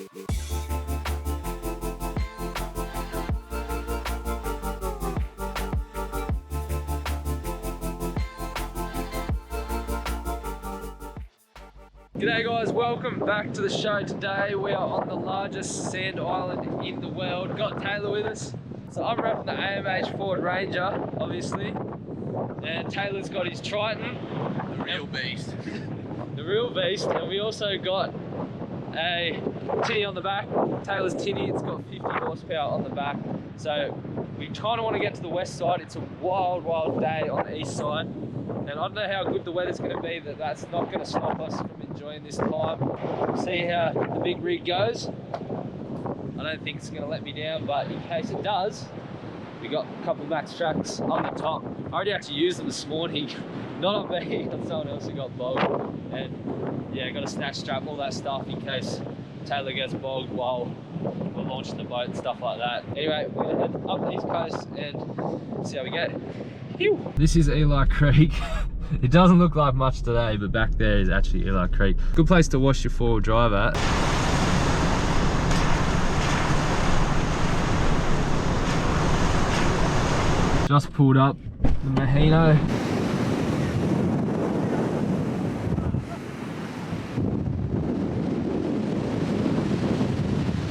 G'day guys, welcome back to the show. Today we are on the largest sand island in the world. Got Taylor with us. So I'm repping the AMH Ford Ranger, obviously. And Taylor's got his Triton. The real beast. The real beast. And we also got a tinny on the back. Taylor's tinny, it's got 50 horsepower on the back. So we kind of want to get to the west side. It's a wild, wild day on the east side. And I don't know how good the weather's going to be, that's not going to stop us from enjoying this time. See how the big rig goes. I don't think it's going to let me down, but in case it does, we got a couple of max tracks on the top. I already actually used them this morning, not on me, on someone else who got bogged. And yeah, got a snatch strap, all that stuff in case Taylor gets bogged while we're launching the boat and stuff like that. Anyway, we're going to head up the east coast and see how we go. This is Eli Creek. It doesn't look like much today, but back there is actually Eli Creek. Good place to wash your four-wheel drive at. Just pulled up the Mahino.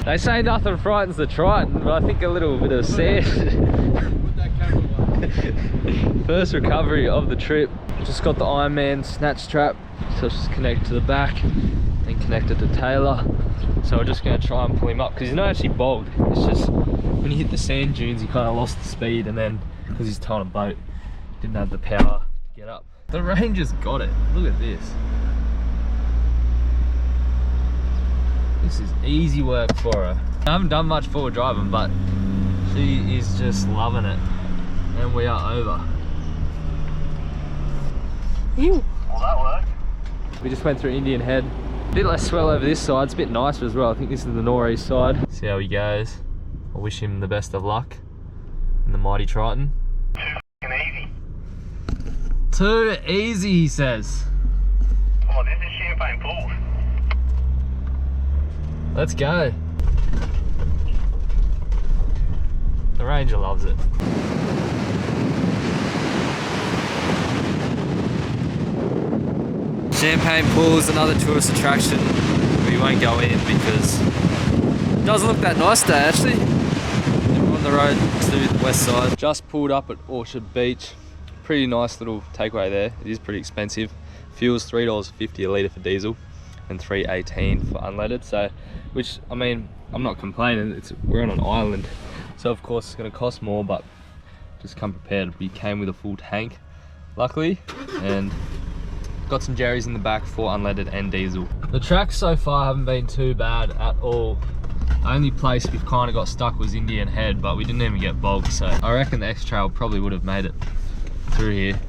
They say nothing frightens the Triton, but I think a little bit of sand. First recovery of the trip. Just got the Iron Man snatch strap, so it's just connected to the back and connected to Taylor. So we're just going to try and pull him up because he's not actually bogged. It's just when you hit the sand dunes, he kind of lost the speed, and then because he's towing a boat, didn't have the power to get up. The Ranger's got it. Look at this. This is easy work for her. I haven't done much forward driving, but she is just loving it. And we are over. Ew. Well, that worked. We just went through Indian Head. A bit less swell over this side. It's a bit nicer as well. I think this is the northeast side. See how he goes. I wish him the best of luck in the mighty Triton. Too easy. Too easy, he says. Oh, this is Champagne Pools. Let's go. The Ranger loves it. Champagne Pools, another tourist attraction. We won't go in because it doesn't look that nice today actually. We're on the road to the west side. Just pulled up at Orchard Beach. Pretty nice little takeaway there. It is pretty expensive. Fuel's $3.50 a litre for diesel and $3.18 for unleaded. So, which, I mean, I'm not complaining. We're on an island. So of course it's going to cost more, but just come prepared. We came with a full tank, luckily, and got some jerrys in the back for unleaded and diesel. The tracks so far haven't been too bad at all. The only place we've kind of got stuck was Indian Head, but we didn't even get bogged, so I reckon the X-Trail probably would have made it through here.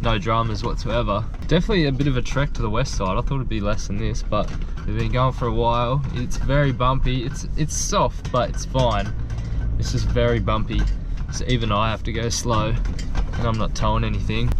No dramas whatsoever. Definitely a bit of a trek to the west side. I thought it'd be less than this, but we've been going for a while. It's very bumpy. It's soft, but it's fine. It's just very bumpy, so even I have to go slow, and I'm not towing anything.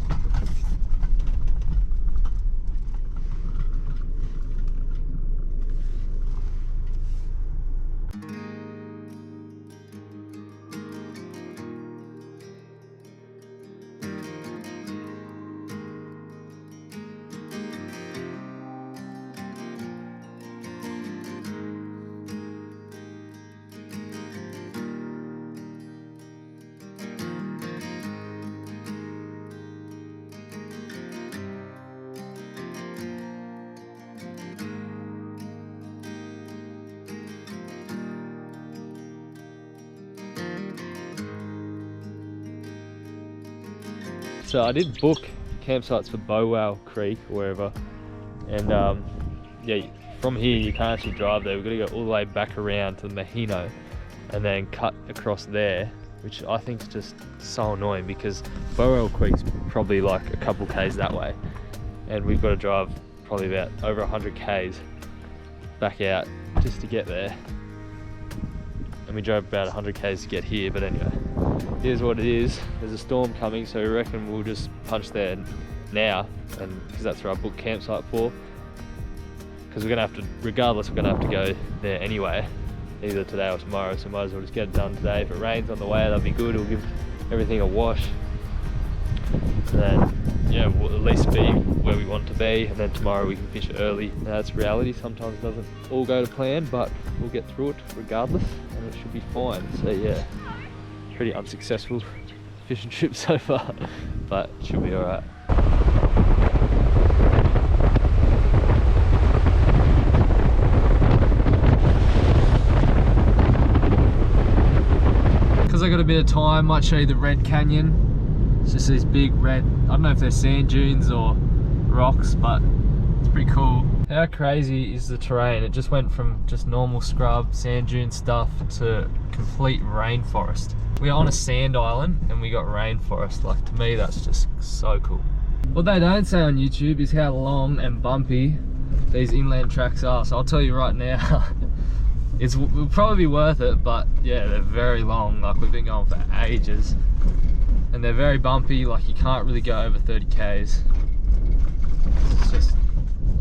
So I did book campsites for Bowwell Creek or wherever, and yeah, from here you can't actually drive there. We've got to go all the way back around to the Mahino and then cut across there, which I think is just so annoying because Bowwell Creek's probably like a couple k's that way, and we've got to drive probably about over 100 k's back out just to get there. And we drove about 100 k's to get here, but anyway, here's what it is. There's a storm coming, so we reckon we'll just punch there now, and because that's where I booked campsite for. because we're gonna have to, regardless, we're gonna have to go there anyway, either today or tomorrow, so might as well just get it done today. If it rains on the way, that'd be good. It'll give everything a wash, and then yeah, we'll at least be where we want to be, and then tomorrow we can fish early. Now, that's reality, sometimes it doesn't all go to plan, but we'll get through it regardless, and it should be fine. So yeah, pretty unsuccessful fishing trip so far, but it should be alright. Because I got a bit of time, might show you the Red Canyon. It's just these big red, I don't know if they're sand dunes or rocks, but it's pretty cool. How crazy is the terrain? It just went from just normal scrub, sand dune stuff to complete rainforest. We're on a sand island and we got rainforest. Like, to me, that's just so cool. What they don't say on YouTube is how long and bumpy these inland tracks are. So I'll tell you right now, it'll probably be worth it, but yeah, they're very long. Like, we've been going for ages. And they're very bumpy, like you can't really go over 30 Ks. It's just,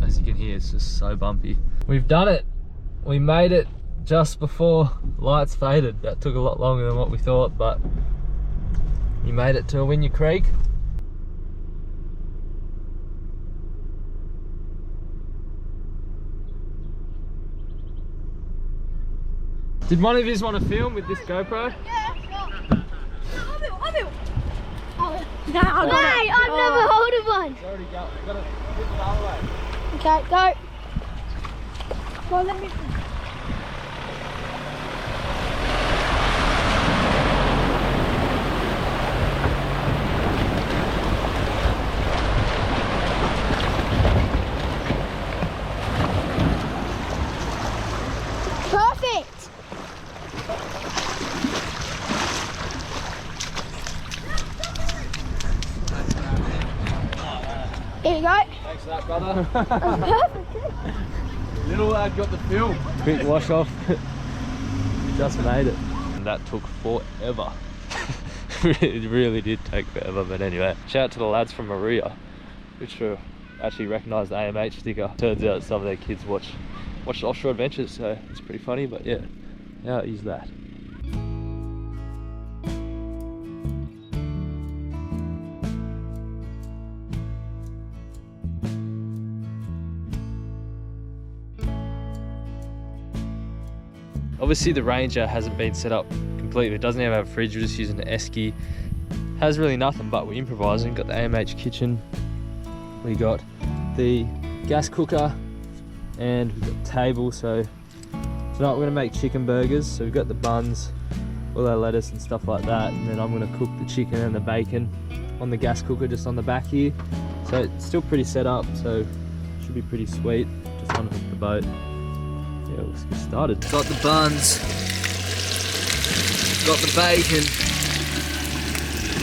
as you can hear, it's just so bumpy. We've done it. We made it just before lights faded. That took a lot longer than what we thought, but we made it to Awinya Creek. Did one of you want to film with this GoPro? Yeah, sure. I will. No, I've never holded one. It's already got it the other way. Okay, go. Come on, let me. Perfect. Here you go. Thanks for that, brother. Perfect. Little lad got the film. Quick wash off. Just made it. And that took forever. It really did take forever, but anyway. Shout out to the lads from Maria, which actually recognised the AMH sticker. Turns out some of their kids watch Offshore Adventures, so it's pretty funny, but yeah, how is that? Obviously the Ranger hasn't been set up completely. It doesn't even have a fridge, we're just using the esky. Has really nothing, but we're improvising. Got the AMH kitchen, we got the gas cooker, and we've got the table. So tonight we're gonna make chicken burgers. So we've got the buns, all our lettuce and stuff like that, and then I'm gonna cook the chicken and the bacon on the gas cooker just on the back here. So it's still pretty set up, so it should be pretty sweet. Just unhook the boat. Yeah, let's get started. Got the buns, got the bacon,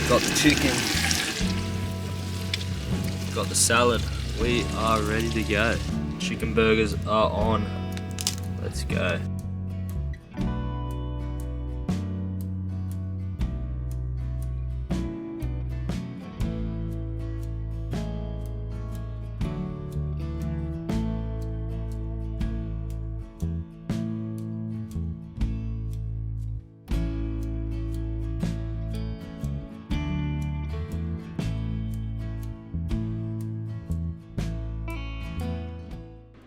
got the chicken, got the salad. We are ready to go. Chicken burgers are on. Let's go.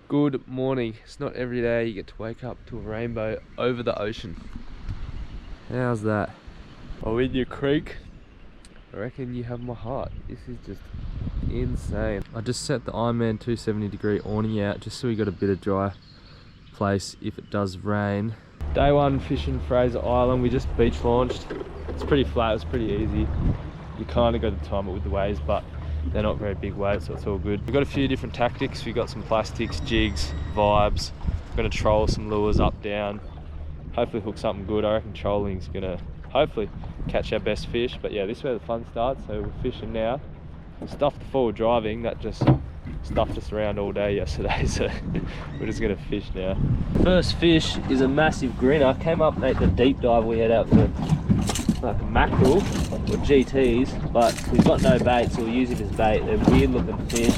Good morning. It's not every day you get to wake up to a rainbow over the ocean. How's that? Awinya Creek. I reckon you have my heart. This is just insane. I just set the Ironman 270-degree awning out just so we got a bit of dry place if it does rain. Day one fishing Fraser Island. We just beach launched. It's pretty flat, it's pretty easy. You kind of got to time it with the waves, but they're not very big waves, so it's all good. We've got a few different tactics. We've got some plastics, jigs, vibes. We're going to troll some lures up, down. Hopefully hook something good. I reckon trolling's going to hopefully catch our best fish. But yeah, this is where the fun starts. So we're fishing now. We stuffed the forward driving. That just stuffed us around all day yesterday. So we're just going to fish now. First fish is a massive grinner. Came up and ate the deep dive we had out for like a mackerel or GTs, but we've got no bait, so we'll use it as bait. They're weird looking fish.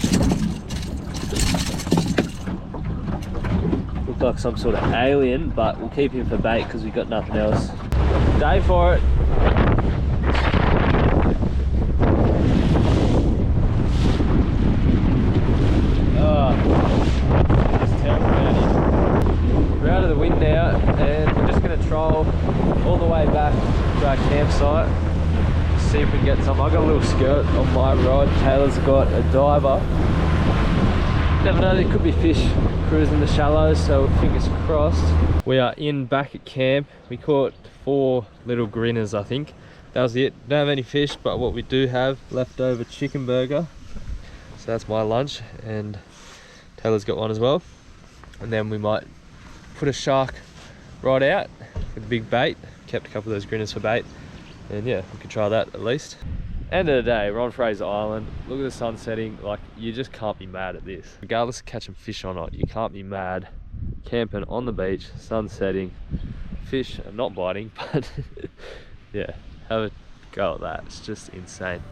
like some sort of alien, but we'll keep him for bait because we've got nothing else. Day for it. We're out of the wind now and we're just going to troll all the way back to our campsite, see if we can get some. I got a little skirt on my rod, Taylor's got a diver. Never know, there could be fish cruising the shallows, so fingers crossed. We are back at camp. We caught 4 little grinners, I think. That was it. Don't have any fish, but what we do have, leftover chicken burger. So that's my lunch, and Taylor's got one as well. And then we might put a shark right out with a big bait. Kept a couple of those grinners for bait, and yeah, we could try that at least. End of the day, we're on Fraser Island. Look at the sun setting. Like, you just can't be mad at this. Regardless of catching fish or not, you can't be mad. Camping on the beach, sun setting, fish are not biting, but yeah, have a go at that. It's just insane.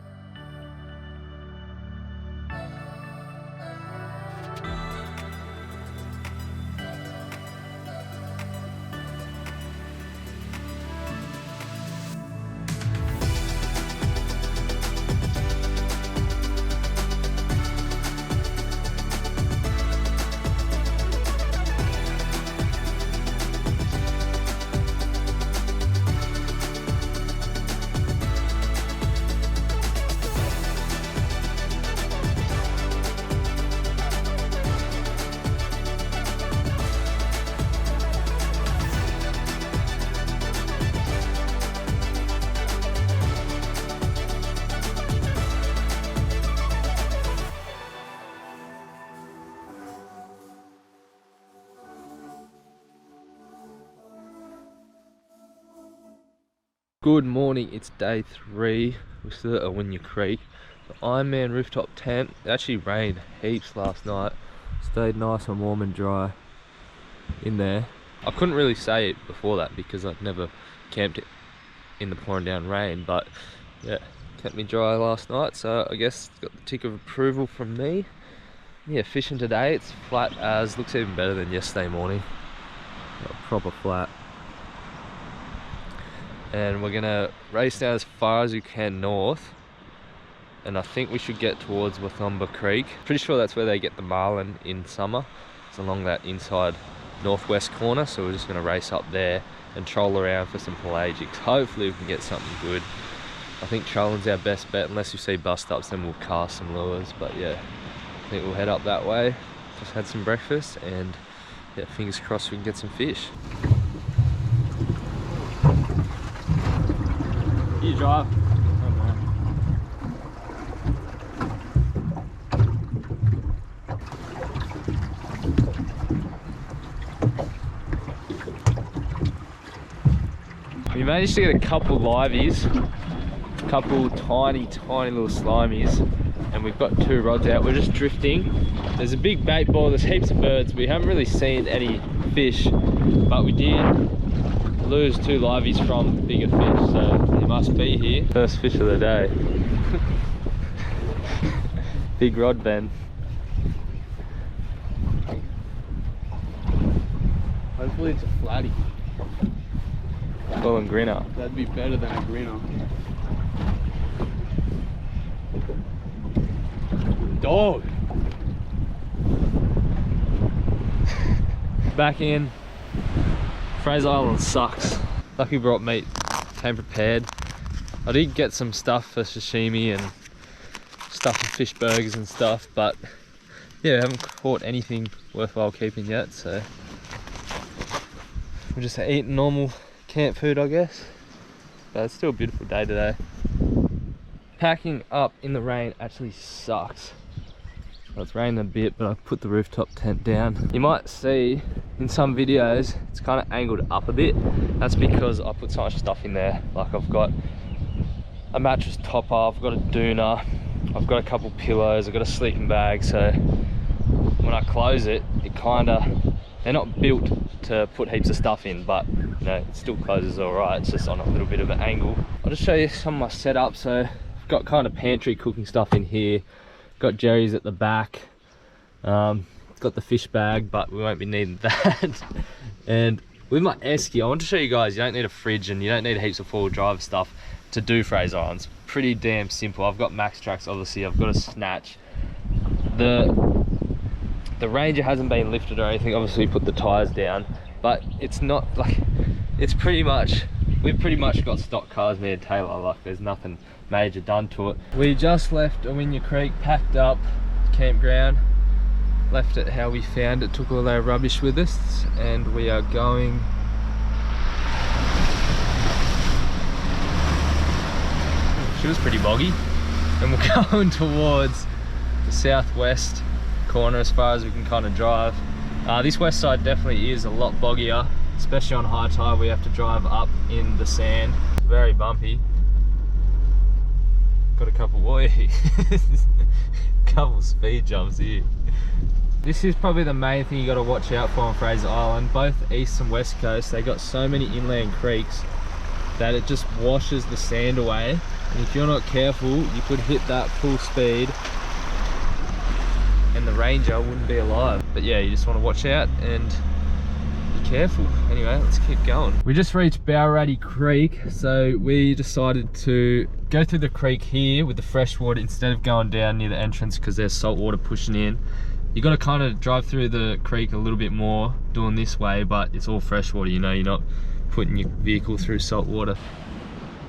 Good morning, it's day 3. We're still at Awinya Creek. The Ironman rooftop tent. It actually rained heaps last night. Stayed nice and warm and dry in there. I couldn't really say it before that because I'd never camped in the pouring down rain, but yeah, kept me dry last night, so I guess it's got the tick of approval from me. Yeah, fishing today, it's flat as, looks even better than yesterday morning. Got proper flat. And we're gonna race down as far as we can north, and I think we should get towards Wathumba Creek. Pretty sure that's where they get the marlin in summer. It's along that inside northwest corner, so we're just gonna race up there and troll around for some pelagics. Hopefully we can get something good. I think trolling's our best bet. Unless you see bust ups, then we'll cast some lures, but yeah, I think we'll head up that way. Just had some breakfast, and yeah, fingers crossed we can get some fish. You drive. We managed to get a couple liveys, a couple tiny little slimies, and we've got 2 rods out. We're just drifting. There's a big bait ball, there's heaps of birds. We haven't really seen any fish, but we did lose 2 liveys from bigger fish, so they must be here. First fish of the day. Big rod Ben. Hopefully it's a flatty. Well, and grinner. That'd be better than a grinner. Dog! Back in. Fraser Island sucks. Lucky brought meat, came prepared. I did get some stuff for sashimi and stuff for fish burgers and stuff, but yeah, I haven't caught anything worthwhile keeping yet, so we're just eating normal camp food, I guess. But it's still a beautiful day today. Packing up in the rain actually sucks. Well, it's raining a bit, but I've put the rooftop tent down. You might see in some videos it's kind of angled up a bit. That's because I put so much stuff in there. Like, I've got a mattress topper, I've got a doona, I've got a couple pillows, I've got a sleeping bag, so when I close it, it kind of, they're not built to put heaps of stuff in, but you know, it still closes all right. It's just on a little bit of an angle. I'll just show you some of my setup. So I've got kind of pantry cooking stuff in here, got Jerry's at the back, got the fish bag, but we won't be needing that. And with my esky, I want to show you guys, you don't need a fridge and you don't need heaps of four-wheel drive stuff to do Fraser Island. It's pretty damn simple. I've got max tracks, obviously. I've got a snatch. The Ranger hasn't been lifted or anything. Obviously, we put the tires down, but it's not like, it's pretty much, we've pretty much got stock cars, me and Taylor. Like, there's nothing major done to it. We just left Awinya Creek, packed up, campground, left it how we found it, took all our rubbish with us, and we are going she was pretty boggy, and we're going towards the southwest corner as far as we can kind of drive. This west side definitely is a lot boggier, especially on high tide. We have to drive up in the sand, very bumpy. Got a couple couple speed jumps here. This is probably the main thing you got to watch out for on Fraser Island. Both east and west coast, they got so many inland creeks that it just washes the sand away, and if you're not careful you could hit that full speed and the Ranger wouldn't be alive. But yeah, you just want to watch out and be careful. Anyway, let's keep going. We just reached Bowratty Creek, so we decided to go through the creek here with the fresh water instead of going down near the entrance because there's salt water pushing in. You got to kind of drive through the creek a little bit more doing this way, but it's all fresh water, you know, you're not putting your vehicle through salt water.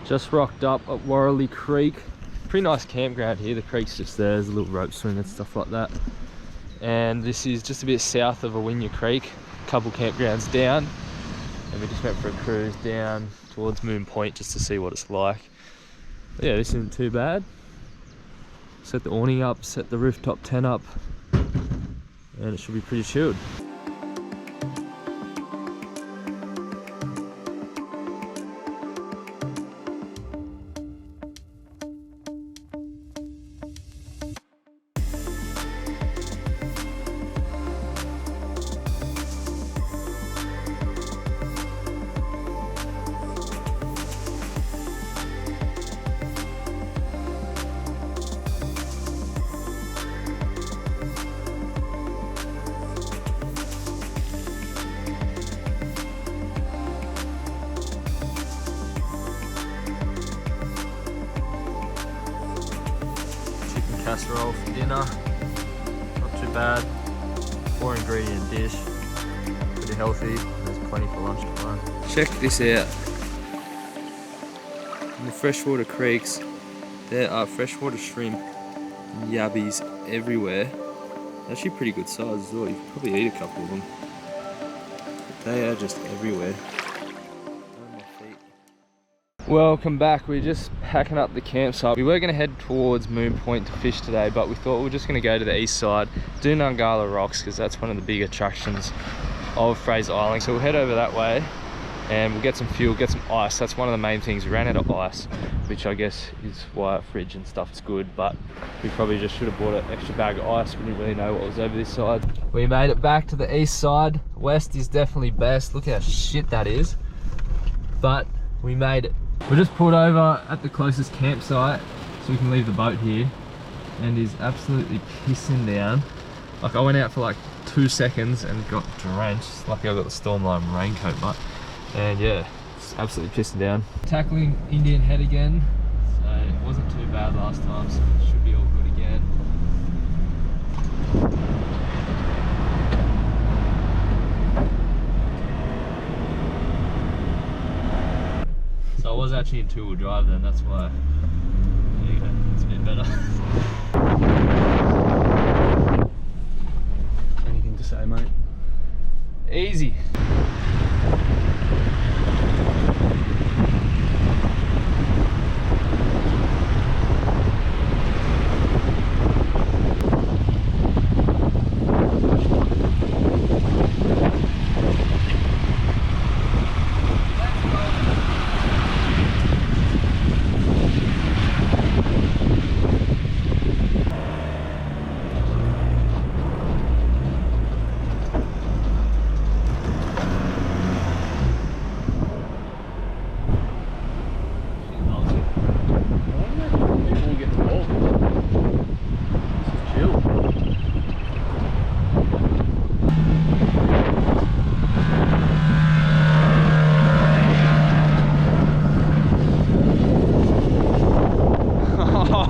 Just rocked up at Warrelly Creek. Pretty nice campground here. The creek's just there. There's a little rope swing and stuff like that. And this is just a bit south of Wwinya Creek, a couple campgrounds down. And we just went for a cruise down towards Moon Point just to see what it's like. But yeah, this isn't too bad. Set the awning up, set the rooftop tent up, and it should be pretty chilled. Casserole for dinner, not too bad. 4 ingredient dish, pretty healthy. There's plenty for lunch tomorrow. Check this out. In the freshwater creeks, there are freshwater shrimp and yabbies everywhere. They're actually pretty good size as well. You could probably eat a couple of them. But they are just everywhere. Welcome back. We're just packing up the campsite. We were going to head towards Moon Point to fish today, but we thought we were just going to go to the east side, do Ngkala Rocks, because that's one of the big attractions of Fraser Island. So we'll head over that way and we'll get some fuel, get some ice. That's one of the main things. We ran out of ice, which I guess is why our fridge and stuff is good, but we probably just should have bought an extra bag of ice. We didn't really know what was over this side. We made it back to the east side. West is definitely best. Look how shit that is, but we made it. We just pulled over at the closest campsite so we can leave the boat here, and is absolutely pissing down. Like, I went out for like 2 seconds and got drenched. Lucky I got the Stormline raincoat, but, and yeah, it's absolutely pissing down. Tackling Indian Head again, so it wasn't too bad last time, so it should be all good again. So I was actually in 2-wheel drive then, that's why. There you go, it's a bit better. Anything to say, mate? Easy.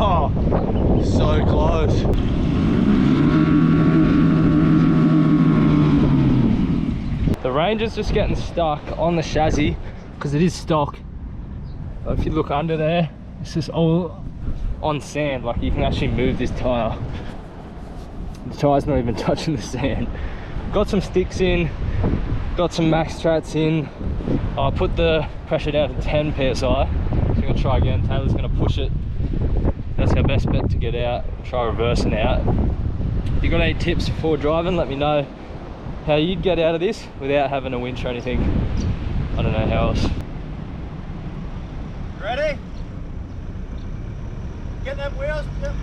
Oh, so close. The Ranger's just getting stuck on the chassis because it is stock. But if you look under there, it's just all on sand. Like you can actually move this tyre. The tyre's not even touching the sand. Got some sticks in, got some max trats in. I put the pressure down to 10 psi. So I'm gonna try again. Taylor's gonna push it. That's our best bet to get out. Try reversing out. If you got any tips before driving, let me know how you'd get out of this without having a winch or anything. I don't know how else. Ready? Get them wheels. Yep.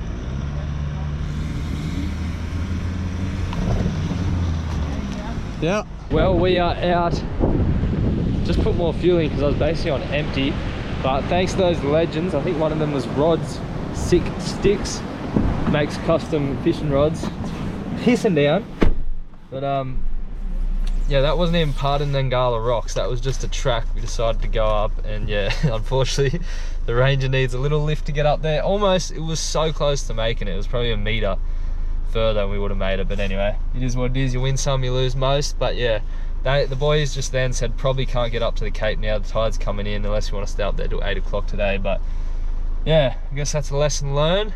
Yeah. Well, we are out. Just put more fuel in because I was basically on empty. But thanks to those legends, I think one of them was Rods Sick Sticks. Makes custom fishing rods. It's pissing down. But yeah, that wasn't even part of Ngkala rocks. That was just a track we decided to go up. And yeah, unfortunately, the Ranger needs a little lift to get up there. Almost, it was so close to making it. It was probably a meter further and we would have made it. But anyway, it is what it is. You win some, you lose most. But yeah, the boys just then said probably can't get up to the Cape now. The tide's coming in unless you want to stay up there till 8 o'clock today. But yeah, I guess that's a lesson learned.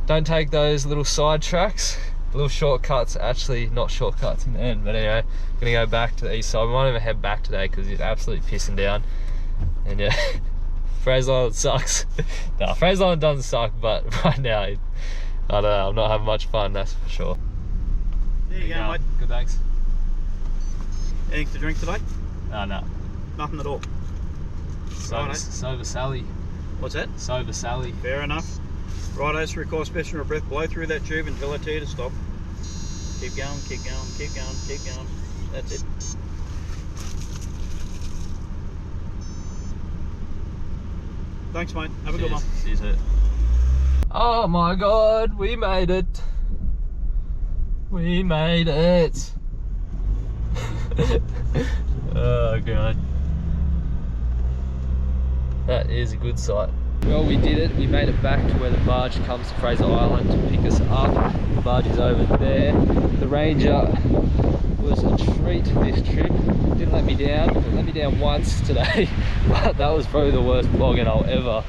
Don't take those little side tracks. Little shortcuts, actually not shortcuts in the end. But anyway, I'm gonna go back to the east side. We might even head back today because it's absolutely pissing down. And yeah, Fraser Island sucks. No, Fraser Island doesn't suck, but right now, I don't know, I'm not having much fun, that's for sure. There you go, mate. Good, thanks. Anything to drink today? No. Nothing at all. Sober Sally. What's that? Sober Sally. Fair enough. Righto, so require special breath, blow through that tube and tell it to stop. Keep going, keep going, keep going, keep going. That's it. Thanks, mate. Have a good one. See you soon. Oh my god, we made it. We made it. Oh god. That is a good sight. Well, we did it. We made it back to where the barge comes to Fraser Island to pick us up. The barge is over there. The Ranger was a treat this trip. Didn't let me down. It let me down once today, but that was probably the worst bogging I'll ever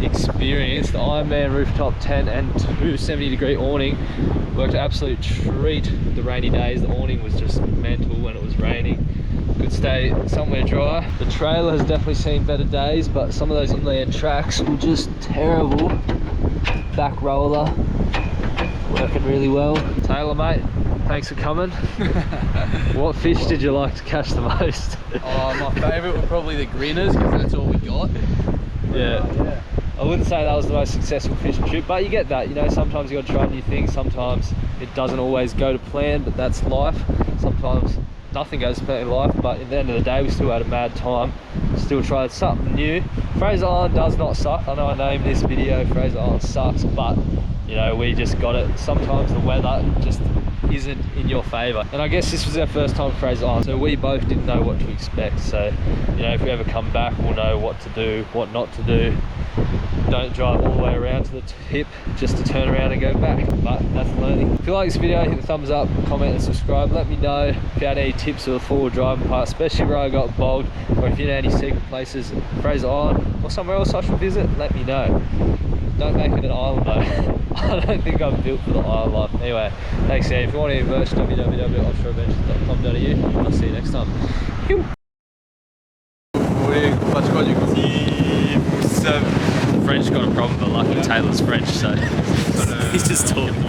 experience. The Ironman rooftop tent and 270-degree awning worked an absolute treat the rainy days. The awning was just mental when it was raining. Could stay somewhere dry. The trailer has definitely seen better days, but some of those inland tracks were just terrible. Back roller working really well. Taylor, mate, thanks for coming. What fish did you like to catch the most? Oh, my favourite were probably the grinners because that's all we got. Yeah. I wouldn't say that was the most successful fishing trip, but you get that, you know, sometimes you got to try new things, sometimes it doesn't always go to plan, but that's life. Sometimes nothing goes to plan in life, but at the end of the day we still had a mad time, still tried something new. Fraser Island does not suck. I know I named this video Fraser Island sucks, but you know, we just got it. Sometimes the weather just isn't in your favour, and I guess this was our first time at Fraser Island, so we both didn't know what to expect. So you know, if we ever come back, we'll know what to do, what not to do. Don't drive all the way around to the tip just to turn around and go back, but that's learning. If you like this video, hit the thumbs up, comment and subscribe. Let me know if you had any tips for the forward driving part, especially where I got bogged, or if you know any secret places at Fraser Island or somewhere else I should visit, let me know. Don't make it an island though. I don't think I'm built for the island life. Anyway, thanks again. If you want any merch, www.offshoreadventures.com.au. I'll see you next time. The French got a problem, but luckily Taylor's French, so he's just talking.